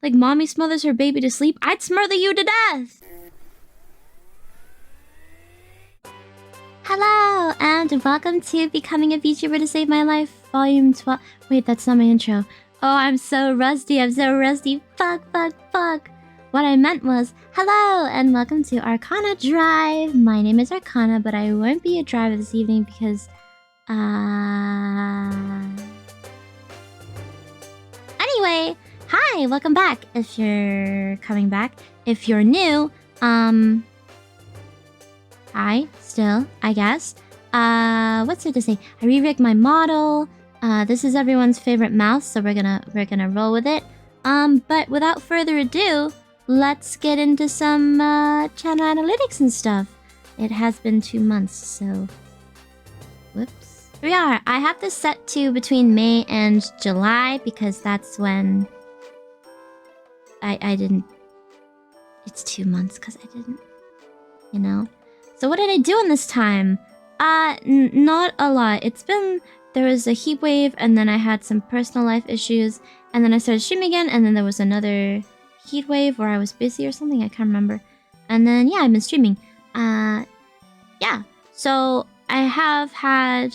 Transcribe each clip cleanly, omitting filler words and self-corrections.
Like mommy smothers her baby to sleep, I'd smother you to death! Hello, and welcome to Becoming a VTuber to Save My Life, Volume 12. Wait, that's not my intro. Oh, I'm so rusty, Fuck. What I meant was, hello, and welcome to Arcana Drive. My name is Arcana, but I won't be a driver this evening because, Anyway, hi, welcome back. If you're coming back. If you're new, hi, still, I guess. What's there to say? I re-rigged my model. This is everyone's favorite mouse, so we're gonna roll with it. But without further ado, let's get into some channel analytics and stuff. It has been 2 months, so whoops. Here we are. I have this set to between May and July because that's when I didn't. It's 2 months because I didn't, you know. So what did I do in this time? Not a lot. There was a heat wave, and then I had some personal life issues, and then I started streaming again, and then there was another heat wave where I was busy or something, I can't remember. And then, yeah, I've been streaming. Yeah. So, I have had...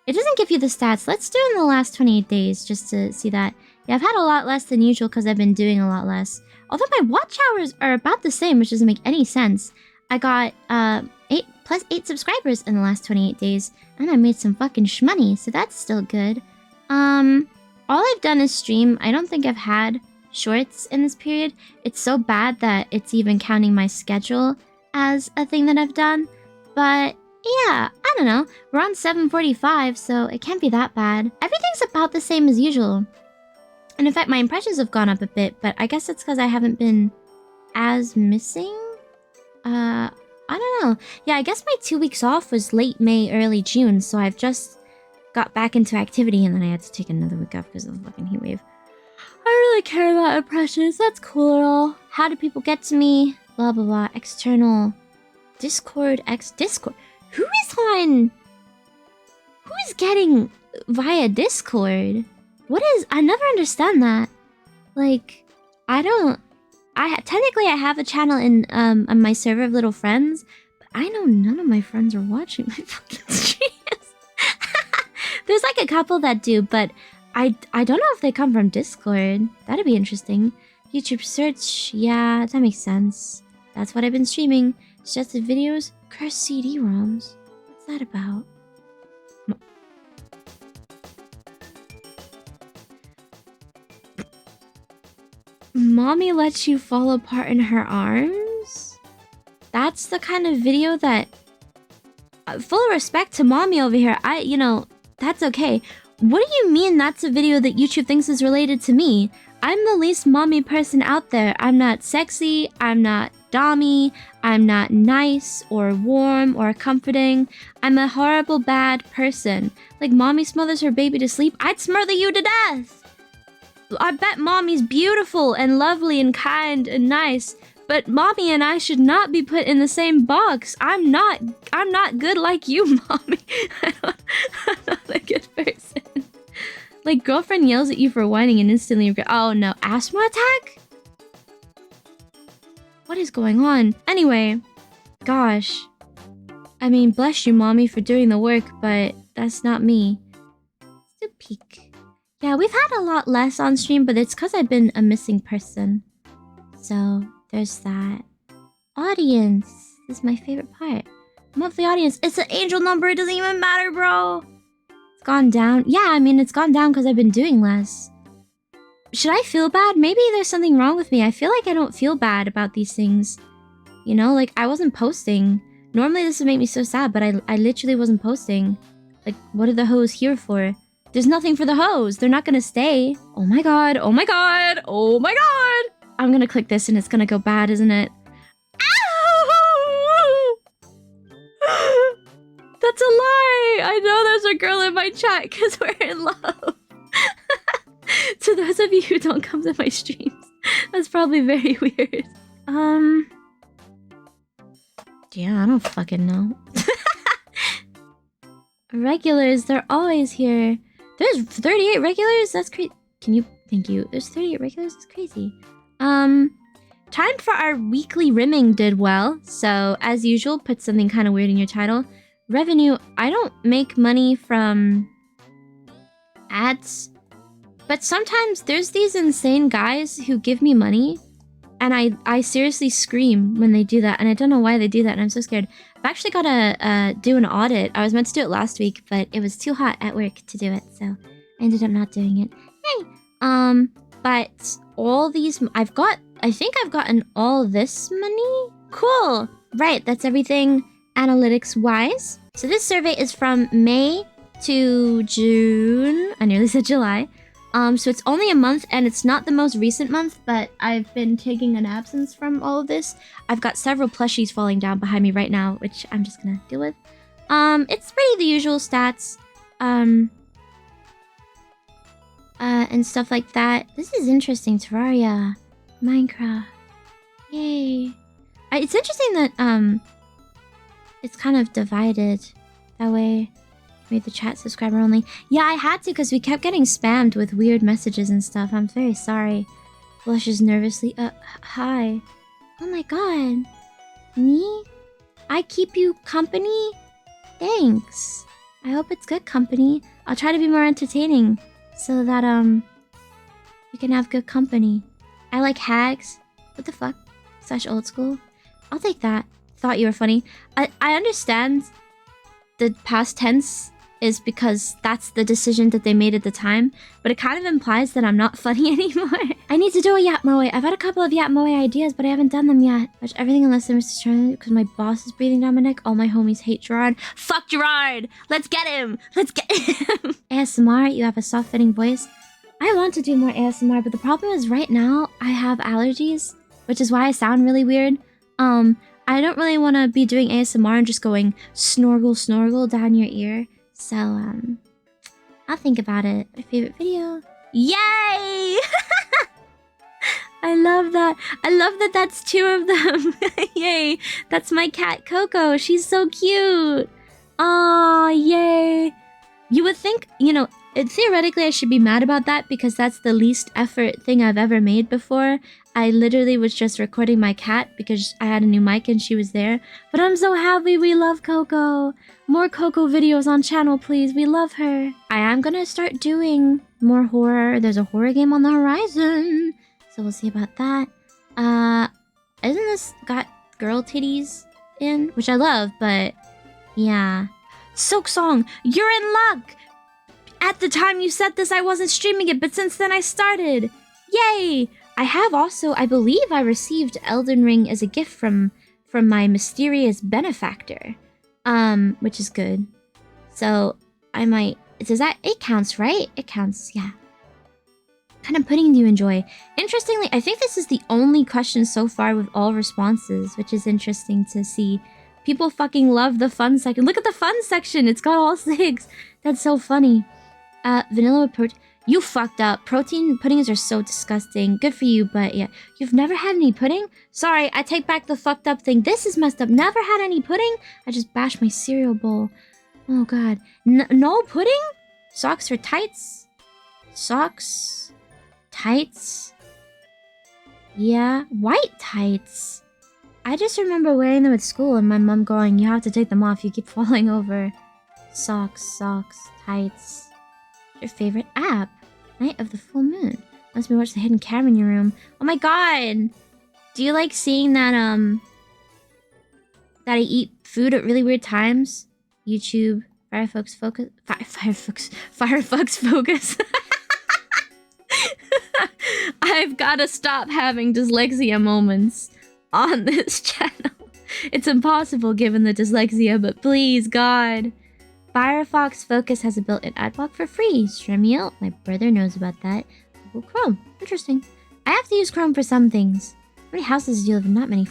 It doesn't give you the stats. Let's do in the last 28 days, just to see that. Yeah, I've had a lot less than usual because I've been doing a lot less. Although my watch hours are about the same, which doesn't make any sense. I got, 8 subscribers in the last 28 days, and I made some fucking shmoney, so that's still good. All I've done is stream. I don't think I've had shorts in this period. It's so bad that it's even counting my schedule as a thing that I've done. But yeah, I don't know. We're on 7:45, so it can't be that bad. Everything's about the same as usual. And in fact, my impressions have gone up a bit, but I guess it's because I haven't been as missing. I don't know. Yeah, I guess my 2 weeks off was late May, early June, so I've just got back into activity, and then I had to take another week off because of the fucking heat wave. I really care about impressions. That's cool and all. How do people get to me? Blah, blah, blah. External. Discord. Discord. Who is getting via Discord? I never understand that. Like, technically I have a channel in on my server of little friends, but I know none of my friends are watching my fucking streams. There's like a couple that do, but I don't know if they come from Discord. That'd be interesting. YouTube search, yeah, that makes sense. That's what I've been streaming. Suggested videos, cursed CD-ROMs. What's that about? Mommy lets you fall apart in her arms? That's the kind of video that... full respect to mommy over here. That's okay. What do you mean that's a video that YouTube thinks is related to me? I'm the least mommy person out there. I'm not sexy, I'm not dommy, I'm not nice or warm or comforting. I'm a horrible bad person. Like mommy smothers her baby to sleep, I'd smother you to death! I bet mommy's beautiful and lovely and kind and nice, but mommy and I should not be put in the same box. I'm not good like you, mommy. I'm not a good person. Like, girlfriend yells at you for whining and instantly regret. Oh no, asthma attack? What is going on? Anyway, gosh. I mean, bless you, mommy, for doing the work, but that's not me. Let's do peek. Yeah, we've had a lot less on stream, but it's because I've been a missing person. So, there's that. Audience. This is my favorite part. Monthly audience. It's an angel number. It doesn't even matter, bro. It's gone down. Yeah, I mean, it's gone down because I've been doing less. Should I feel bad? Maybe there's something wrong with me. I feel like I don't feel bad about these things. You know, like, I wasn't posting. Normally, this would make me so sad, but I literally wasn't posting. Like, what are the hoes here for? There's nothing for the hoes. They're not gonna stay. Oh my god. Oh my god. Oh my god. I'm gonna click this and it's gonna go bad, isn't it? Ow! That's a lie. I know there's a girl in my chat because we're in love. To those of you who don't come to my streams, that's probably very weird. Yeah, I don't fucking know. Regulars, they're always here. There's 38 regulars? That's crazy. Can you Thank you. There's 38 regulars. It's crazy. Time for our weekly rimming did well. So, as usual, put something kind of weird in your title. Revenue. I don't make money from ads. But sometimes there's these insane guys who give me money. And I seriously scream when they do that. And I don't know why they do that. And I'm so scared. I've actually got to do an audit. I was meant to do it last week. But it was too hot at work to do it. So, I ended up not doing it. Yay! But all these... I think I've gotten all this money. Cool. Right, that's everything analytics-wise. So this survey is from May to June. I nearly said July. So it's only a month, and it's not the most recent month, but I've been taking an absence from all of this. I've got several plushies falling down behind me right now, which I'm just gonna deal with. It's pretty the usual stats. And stuff like that. This is interesting, Terraria. Minecraft. Yay. It's interesting that, it's kind of divided that way. Made the chat subscriber only. Yeah, I had to because we kept getting spammed with weird messages and stuff. I'm very sorry. Blushes nervously. Hi. Oh my god. Me? I keep you company? Thanks. I hope it's good company. I'll try to be more entertaining so that, you can have good company. I like hags. What the fuck? Slash old school. I'll take that. Thought you were funny. I understand the past tense is because that's the decision that they made at the time, but it kind of implies that I'm not funny anymore. I need to do a Yap Moe. I've had a couple of Yap Moe ideas, but I haven't done them yet. Watch everything unless I'm Mr. Charlie because my boss is breathing down my neck. All my homies hate Gerard. Fuck Gerard! Let's get him! Let's get him! ASMR, you have a soft-fitting voice. I want to do more ASMR, but the problem is right now I have allergies, which is why I sound really weird. I don't really want to be doing ASMR and just going snorgle snorgle down your ear. So, I'll think about it. My favorite video. Yay! I love that. I love that that's two of them. Yay. That's my cat Coco. She's so cute. Aw, yay. You would think, you know, theoretically I should be mad about that because that's the least effort thing I've ever made before. I literally was just recording my cat because I had a new mic and she was there. But I'm so happy we love Coco. More Coco videos on channel, please. We love her. I am gonna start doing more horror. There's a horror game on the horizon. So we'll see about that. Isn't this got girl titties in? Which I love, but yeah. Silk Song, you're in luck! At the time you said this, I wasn't streaming it, but since then I started. Yay! I have also, I believe I received Elden Ring as a gift from my mysterious benefactor. Which is good. So, I might... Does that... It counts, right? It counts, yeah. Kind of pudding do you enjoy? Interestingly, I think this is the only question so far with all responses, which is interesting to see. People fucking love the fun section. Look at the fun section! It's got all 6! That's so funny. Vanilla with protein... You fucked up. Protein puddings are so disgusting. Good for you, but yeah. You've never had any pudding? Sorry, I take back the fucked up thing. This is messed up. Never had any pudding? I just bashed my cereal bowl. Oh god. No pudding? Socks or tights? Socks? Tights? Yeah. White tights. I just remember wearing them at school and my mom going, you have to take them off. You keep falling over. Socks, tights. Your favorite app? Night of the full moon. Let's watch the hidden camera in your room. Oh my god! Do you like seeing that, that I eat food at really weird times? YouTube, Firefox Focus... Firefox Focus. I've gotta stop having dyslexia moments on this channel. It's impossible given the dyslexia, but please, God. Firefox Focus has a built-in ad block for free. Stremio, my brother knows about that. Google Chrome, interesting. I have to use Chrome for some things. How many houses do you live in? Not many.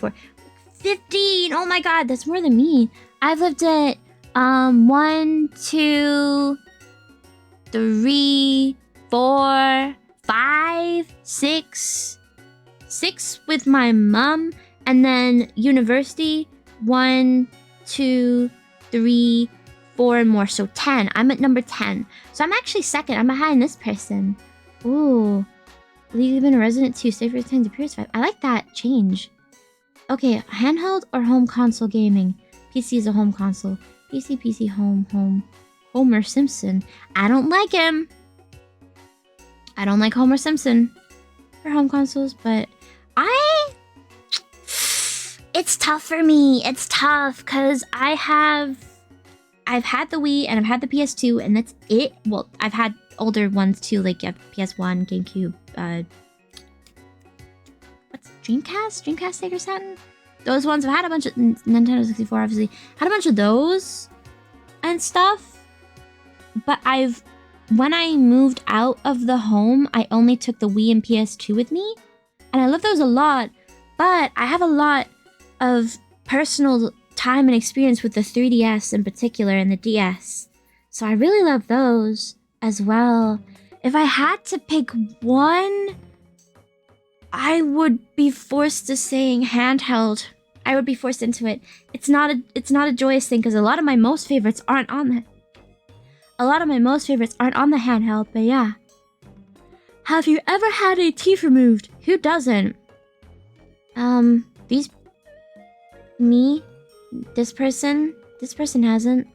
15! Oh my god, that's more than me. I've lived at, 1, 2, 3, 4, 5, 6. 6 with my mom. And then university, 1, 2, 3, 4 and more, so 10. I'm at number 10. So I'm actually second. I'm behind this person. Ooh. Legally been a resident too. Stay for time to PS5. I like that change. Okay, handheld or home console gaming? PC is a home console. PC, home. Homer Simpson. I don't like him. I don't like Homer Simpson for home consoles, but it's tough for me. It's tough because I've had the Wii and I've had the PS2 and that's it. Well, I've had older ones too, like PS1, GameCube, what's Dreamcast, Sega Saturn? Those ones. I've had a bunch of Nintendo 64, obviously. Had a bunch of those and stuff. But when I moved out of the home, I only took the Wii and PS2 with me. And I love those a lot. But I have a lot of personal time and experience with the 3DS in particular and the DS. So I really love those as well. If I had to pick one, I would be forced to saying handheld. I would be forced into it. It's not a joyous thing because a lot of my most favorites aren't on the handheld, but yeah. Have you ever had a teeth removed? Who doesn't? This person hasn't.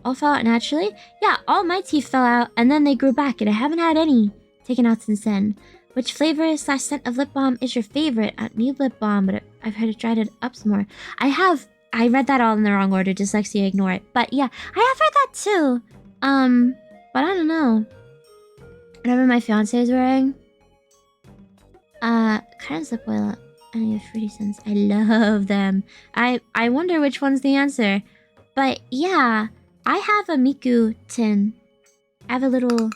All fell out naturally? Yeah, all my teeth fell out and then they grew back and I haven't had any taken out since then. Which flavor / scent of lip balm is your favorite? New lip balm, but I've heard it dried it up some more. I read that all in the wrong order, dyslexia, ignore it. But yeah, I have heard that too. But I don't know. Whatever my fiance is wearing. Current lip oil. Any of Fruity Scents. I love them. I wonder which one's the answer. But yeah, I have a Miku tin. I have a little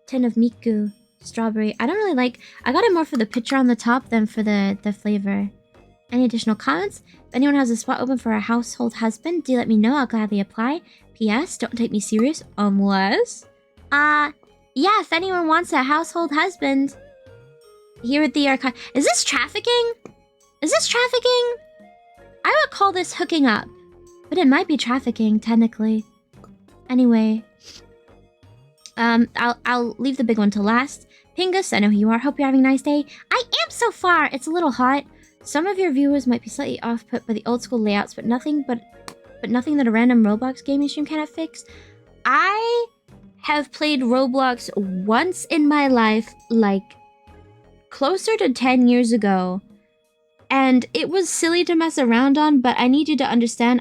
tin of Miku strawberry. I don't really like... I got it more for the picture on the top than for the flavor. Any additional comments? If anyone has a spot open for a household husband, do let me know. I'll gladly apply. P.S. Don't take me serious unless... yeah, if anyone wants a household husband... Here at the archive... Is this trafficking? Is this trafficking? I would call this hooking up. But it might be trafficking, technically. Anyway. I'll leave the big one to last. Pingus, I know who you are. Hope you're having a nice day. I am so far. It's a little hot. Some of your viewers might be slightly off-put by the old school layouts, but nothing that a random Roblox gaming stream cannot fix. I have played Roblox once in my life, like closer to 10 years ago. And it was silly to mess around on, but I need you to understand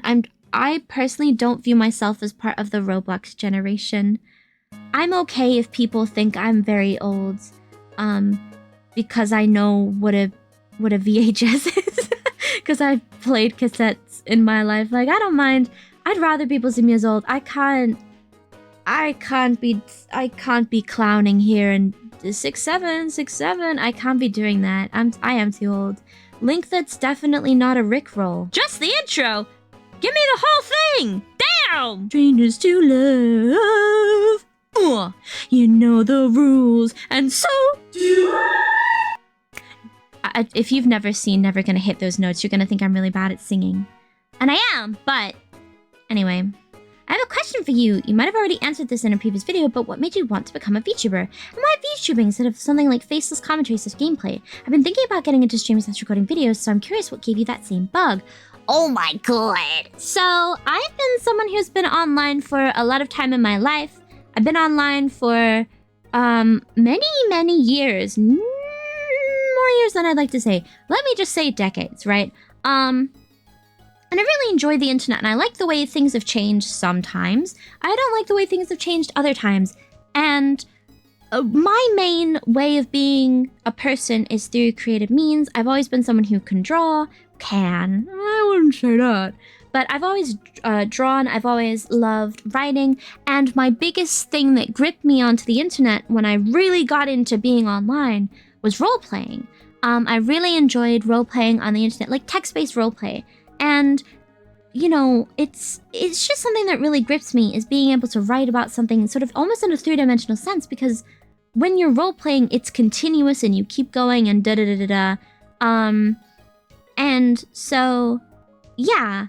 I personally don't view myself as part of the Roblox generation. I'm okay if people think I'm very old, because I know what a VHS is, because I've played cassettes in my life. Like, I don't mind. I'd rather people see me as old. I can't be clowning here and 6'7". I can't be doing that. I am too old. Link, that's definitely not a Rickroll. Just the intro. Give me the whole thing. Damn. Strangers to love. You know the rules, and so do I. If you've never seen Never Gonna Hit Those Notes, you're gonna think I'm really bad at singing. And I am, but... Anyway. I have a question for you. You might have already answered this in a previous video, but what made you want to become a VTuber? And why VTubing instead of something like faceless commentary such gameplay? I've been thinking about getting into streaming since recording videos, so I'm curious what gave you that same bug. Oh my god. So, I've been someone who's been online for a lot of time in my life. I've been online for many years. More years than I'd like to say. Let me just say decades, right? And I really enjoy the internet, and I like the way things have changed sometimes. I don't like the way things have changed other times. And my main way of being a person is through creative means. I've always been someone who can draw. I wouldn't say that. But I've always drawn, I've always loved writing, and my biggest thing that gripped me onto the internet when I really got into being online was role-playing. I really enjoyed role-playing on the internet, like text-based role-play. And, you know, it's just something that really grips me, is being able to write about something sort of almost in a three-dimensional sense, because when you're role-playing, it's continuous and you keep going and da-da-da-da-da. And so, yeah,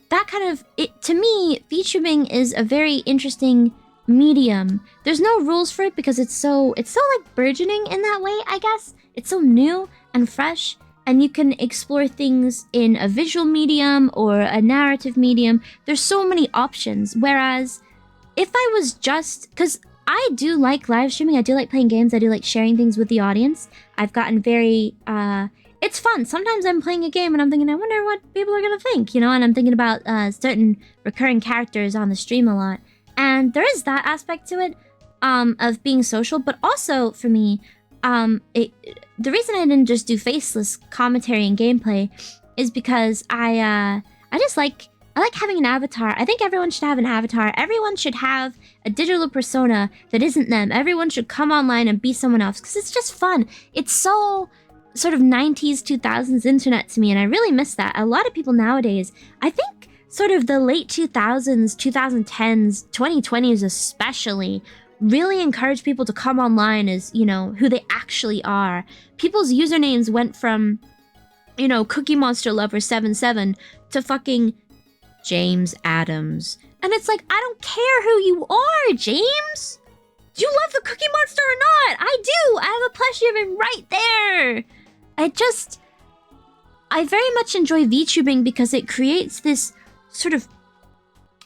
that kind of, to me, VTubing is a very interesting medium. There's no rules for it because it's so like burgeoning in that way, I guess. It's so new and fresh, and you can explore things in a visual medium or a narrative medium. There's so many options. Whereas if I was just, because I do like live streaming, I do like playing games, I do like sharing things with the audience. I've gotten very, it's fun. Sometimes I'm playing a game and I'm thinking, I wonder what people are gonna think, you know, and I'm thinking about certain recurring characters on the stream a lot. And there is that aspect to it, of being social, but also for me, the reason I didn't just do faceless commentary and gameplay is because I like having an avatar. I think everyone should have an avatar. Everyone should have a digital persona that isn't them. Everyone should come online and be someone else because it's just fun. It's so sort of 90s, 2000s internet to me, and I really miss that. A lot of people nowadays, I think sort of the late 2000s, 2010s, 2020s especially, really encourage people to come online as, you know, who they actually are. People's usernames went from, you know, Cookie Monster Lover 77 to fucking James Adams. And it's like, I don't care who you are, James! Do you love the Cookie Monster or not? I do! I have a plushie of him right there! I very much enjoy VTubing because it creates this sort of,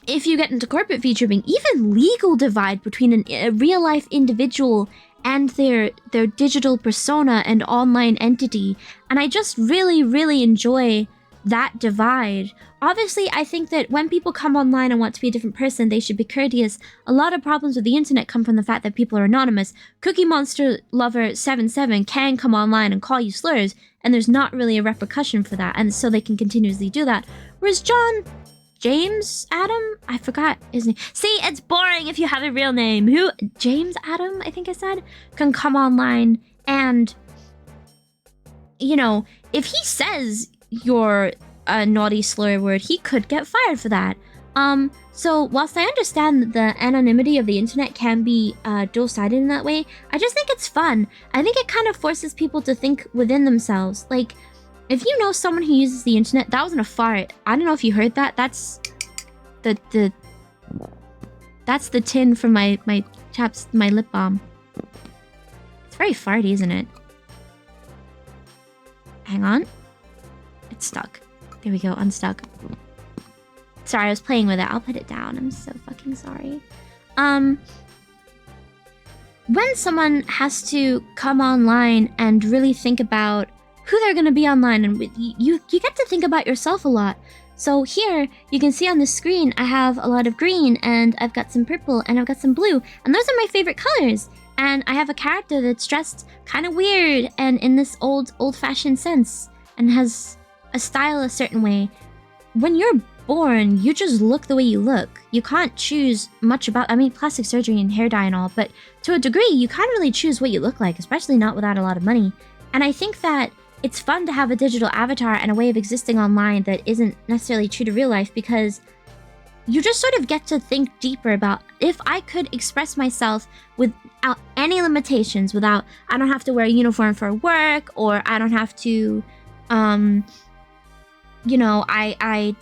if you get into corporate VTubing, even legal divide between a real-life individual and their digital persona and online entity. And I just really, really enjoy that divide. Obviously, I think that when people come online and want to be a different person, they should be courteous. A lot of problems with the internet come from the fact that people are anonymous. Cookie Monster Lover 77 can come online and call you slurs, and there's not really a repercussion for that, and so they can continuously do that. Whereas James Adam? I forgot his name. See, it's boring if you have a real name. James Adam, I think I said, can come online and, you know, if he says you're a naughty slur word, he could get fired for that. So whilst I understand that the anonymity of the internet can be dual-sided in that way, I just think it's fun. I think it kind of forces people to think within themselves. Like, if you know someone who uses the internet, that wasn't a fart. I don't know if you heard that. That's the tin from my lip balm. It's very farty, isn't it? Hang on. It's stuck. There we go, unstuck. Sorry, I was playing with it. I'll put it down. I'm so fucking sorry. When someone has to come online and really think about who they're gonna be online, and you get to think about yourself a lot. So here, you can see on the screen, I have a lot of green, and I've got some purple, and I've got some blue, and those are my favorite colors. And I have a character that's dressed kind of weird, and in this old-fashioned sense, and has a style a certain way. When you're born, you just look the way you look. You can't choose much about, I mean, plastic surgery and hair dye and all, but to a degree, you can't really choose what you look like, especially not without a lot of money. And I think that it's fun to have a digital avatar and a way of existing online that isn't necessarily true to real life, because you just sort of get to think deeper about, if I could express myself without any limitations, I don't have to wear a uniform for work, or I don't have to, you know, I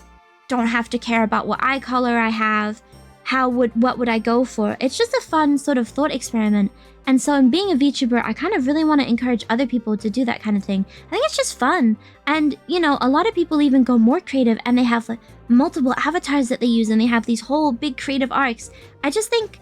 don't have to care about what eye color I have, what would I go for? It's just a fun sort of thought experiment. And so in being a VTuber, I kind of really want to encourage other people to do that kind of thing. I think it's just fun. And, you know, a lot of people even go more creative, and they have like multiple avatars that they use, and they have these whole big creative arcs. I just think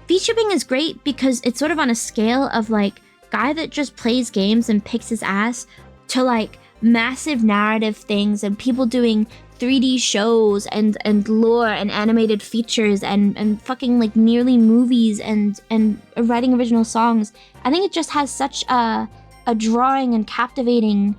VTubing is great because it's sort of on a scale of like guy that just plays games and picks his ass to like massive narrative things and people doing 3D shows and lore and animated features and fucking like nearly movies and writing original songs. I think it just has such a drawing and captivating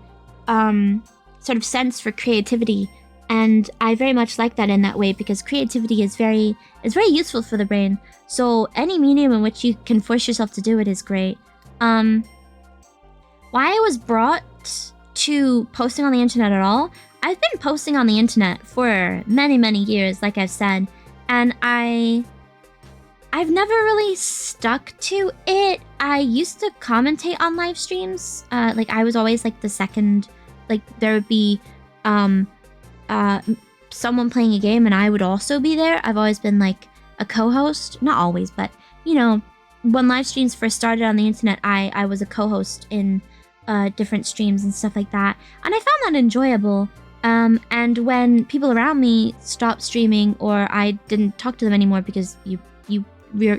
sort of sense for creativity, and I very much like that in that way, because creativity is very useful for the brain. So any medium in which you can force yourself to do it is great. Why I was brought to posting on the internet at all, I've been posting on the internet for many years, like I've said, and I've never really stuck to it. I used to commentate on live streams. Like I was always like the second, like there would be someone playing a game and I would also be there. I've always been like a co-host. Not always, but, you know, when live streams first started on the internet, I was a co-host in different streams and stuff like that. And I found that enjoyable. And when people around me stopped streaming or I didn't talk to them anymore because your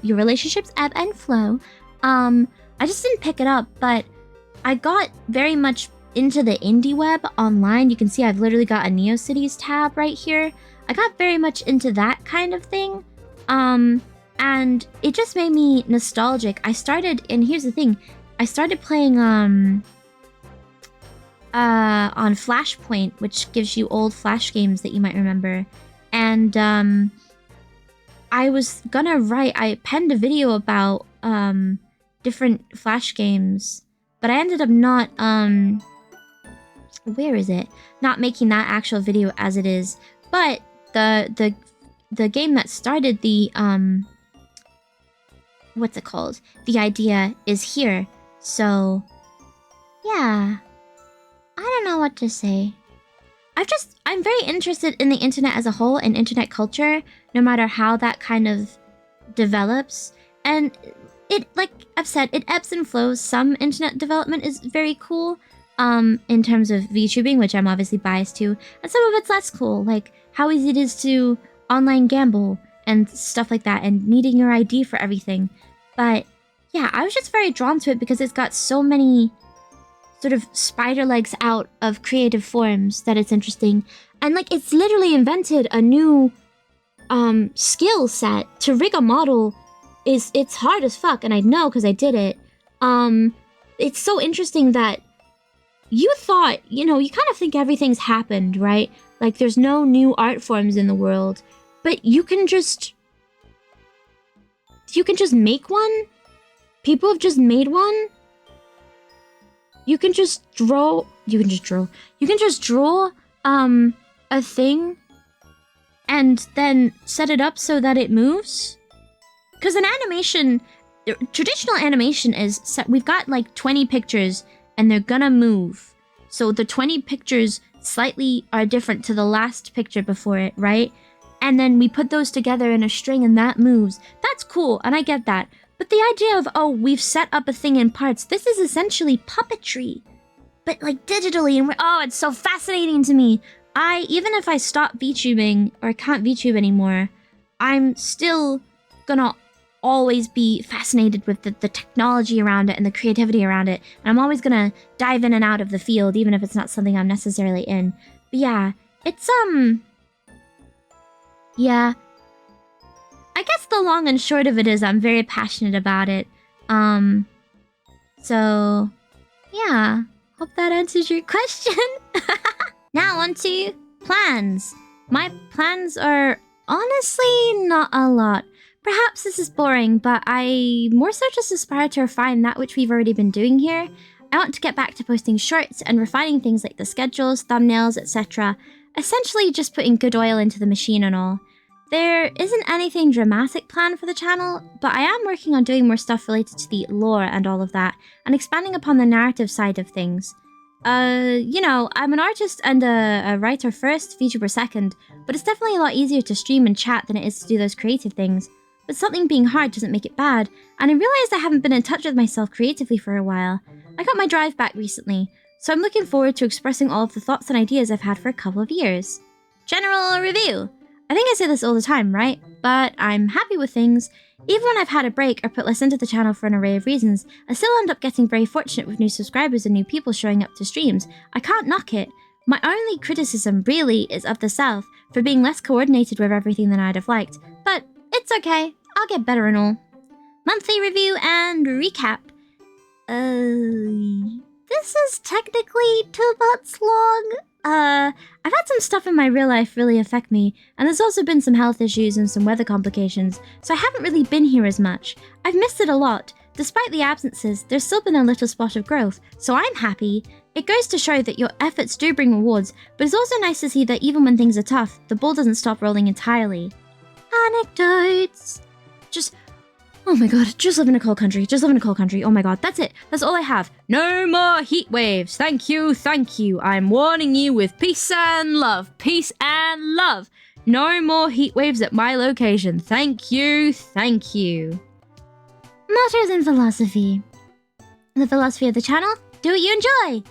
relationships ebb and flow, I just didn't pick it up. But I got very much into the indie web online. You can see I've literally got a NeoCities tab right here. I got very much into that kind of thing. And it just made me nostalgic. I started, and here's the thing, I started playing on Flashpoint, which gives you old Flash games that you might remember. And I was gonna write, I penned a video about different Flash games, but I ended up not, where is it? Not making that actual video as it is. But the game that started the, what's it called? The idea is here. So, yeah. I don't know what to say. I'm very interested in the internet as a whole and internet culture, no matter how that kind of develops. And it, like I've said, it ebbs and flows. Some internet development is very cool, in terms of VTubing, which I'm obviously biased to, and some of it's less cool, like how easy it is to online gamble and stuff like that, and needing your ID for everything. But yeah, I was just very drawn to it because it's got so many sort of spider legs out of creative forms that it's interesting. And like, it's literally invented a new skill set. To rig a model it's hard as fuck, and I know because I did it. It's so interesting that you thought, you know, you kind of think everything's happened, right? Like there's no new art forms in the world, but you can just make one. People have just made one. You can just draw a thing and then set it up so that it moves. Because an animation, traditional animation is set, we've got like 20 pictures and they're gonna move. So the 20 pictures slightly are different to the last picture before it, right? And then we put those together in a string and that moves. That's cool, and I get that. But the idea of, oh, we've set up a thing in parts, this is essentially puppetry, but like digitally, and oh, it's so fascinating to me. Even if I stop VTubing or can't VTube anymore, I'm still gonna always be fascinated with the technology around it and the creativity around it. And I'm always gonna dive in and out of the field, even if it's not something I'm necessarily in. But yeah, it's, yeah. I guess the long and short of it is I'm very passionate about it. So, yeah. Hope that answers your question. Now on to plans. My plans are honestly not a lot. Perhaps this is boring, but I more so just aspire to refine that which we've already been doing here. I want to get back to posting shorts and refining things like the schedules, thumbnails, etc. Essentially just putting good oil into the machine and all. There isn't anything dramatic planned for the channel, but I am working on doing more stuff related to the lore and all of that, and expanding upon the narrative side of things. You know, I'm an artist and a writer first, VTuber second, but it's definitely a lot easier to stream and chat than it is to do those creative things. But something being hard doesn't make it bad, and I realized I haven't been in touch with myself creatively for a while. I got my drive back recently, so I'm looking forward to expressing all of the thoughts and ideas I've had for a couple of years. General review. I think I say this all the time, right? But I'm happy with things. Even when I've had a break or put less into the channel for an array of reasons, I still end up getting very fortunate with new subscribers and new people showing up to streams. I can't knock it. My only criticism, really, is of the South, for being less coordinated with everything than I'd have liked. But it's okay. I'll get better and all. Monthly review and recap. This is technically 2 months long. I've had some stuff in my real life really affect me, and there's also been some health issues and some weather complications, so I haven't really been here as much. I've missed it a lot. Despite the absences, there's still been a little spot of growth, so I'm happy. It goes to show that your efforts do bring rewards, but it's also nice to see that even when things are tough, the ball doesn't stop rolling entirely. Anecdotes! Oh my god, just live in a cold country. Just live in a cold country. Oh my god, that's it. That's all I have. No more heat waves. Thank you, thank you. I'm warning you with peace and love. Peace and love. No more heat waves at my location. Thank you, thank you. Mottos and philosophy. The philosophy of the channel, do what you enjoy.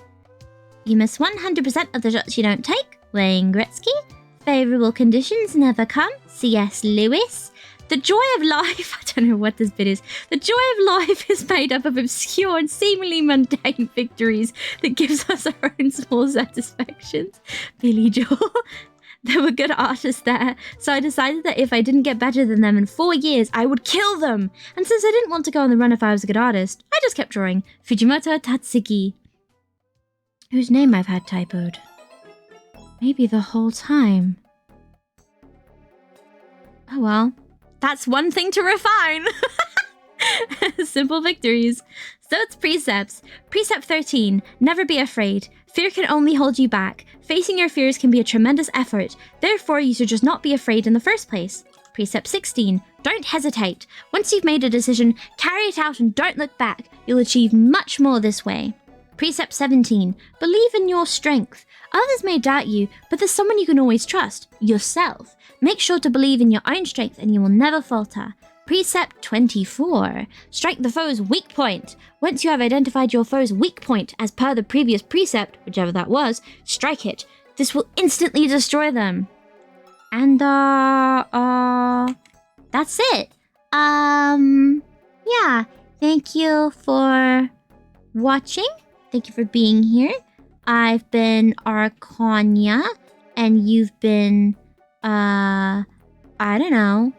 You miss 100% of the shots you don't take. Wayne Gretzky. Favorable conditions never come. C.S. Lewis. The joy of life, I don't know what this bit is. The joy of life is made up of obscure and seemingly mundane victories that gives us our own small satisfactions. Billy Joel. There were good artists there, so I decided that if I didn't get better than them in 4 years, I would kill them. And since I didn't want to go on the run if I was a good artist, I just kept drawing. Fujimoto Tatsuki. Whose name I've had typoed. Maybe the whole time. Oh well. That's one thing to refine. Simple victories. So it's Precepts. Precept 13. Never be afraid. Fear can only hold you back. Facing your fears can be a tremendous effort. Therefore, you should just not be afraid in the first place. Precept 16. Don't hesitate. Once you've made a decision, carry it out and don't look back. You'll achieve much more this way. Precept 17. Believe in your strength. Others may doubt you, but there's someone you can always trust. Yourself. Make sure to believe in your own strength and you will never falter. Precept 24. Strike the foe's weak point. Once you have identified your foe's weak point, as per the previous precept, whichever that was, strike it. This will instantly destroy them. And, that's it. Yeah. Thank you for watching. Thank you for being here. I've been Arcania, and you've been, I don't know,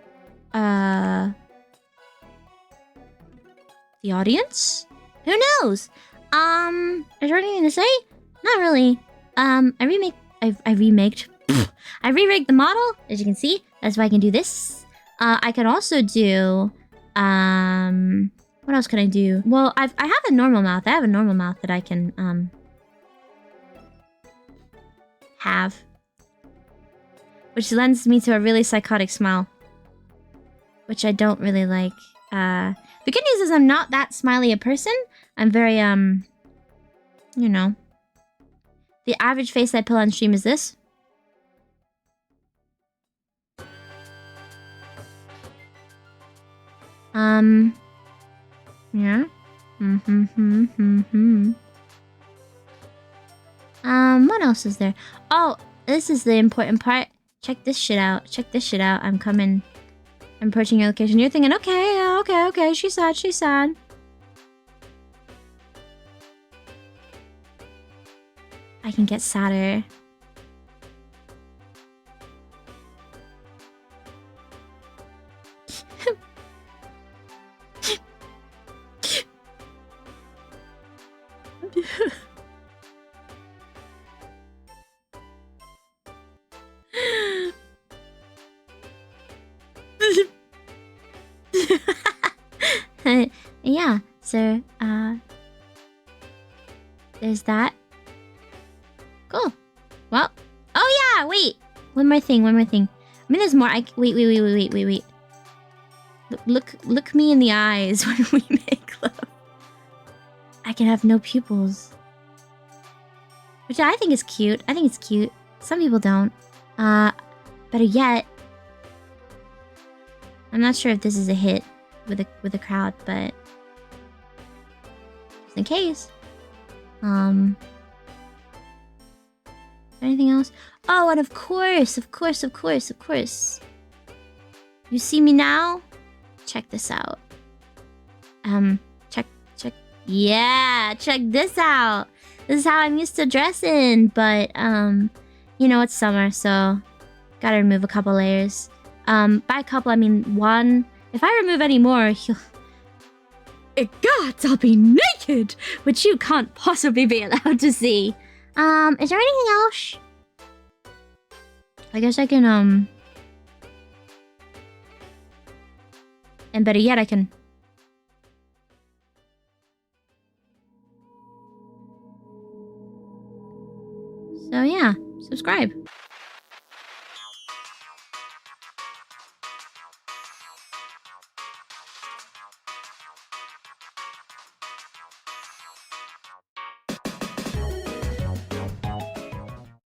the audience? Who knows? Is there anything to say? Not really. I re-rigged the model, as you can see. That's why I can do this. I can also do, what else can I do? Well, I have a normal mouth. I have a normal mouth that I can, have. Which lends me to a really psychotic smile. Which I don't really like. The good news is I'm not that smiley a person. I'm very, you know. The average face I pull on stream is this. Yeah. What else is there? Oh, this is the important part. Check this shit out. Check this shit out. I'm coming. I'm approaching your location. You're thinking, okay, okay. She's sad, she's sad. I can get sadder. Yeah, so, there's that. Cool. Well, oh yeah, wait. One more thing. I mean, there's more. Wait. Look me in the eyes when we make love. I can have no pupils. Which I think is cute. Some people don't. Better yet, I'm not sure if this is a hit with a crowd, but just in case. Anything else? Oh, and of course. You see me now? Check this out. Check. Yeah, check this out. This is how I'm used to dressing, but, you know, it's summer, so gotta remove a couple layers. By a couple, I mean one. If I remove any more, gods, I'll be naked, which you can't possibly be allowed to see. Is there anything else? I guess I can, and better yet, I can... So yeah, subscribe.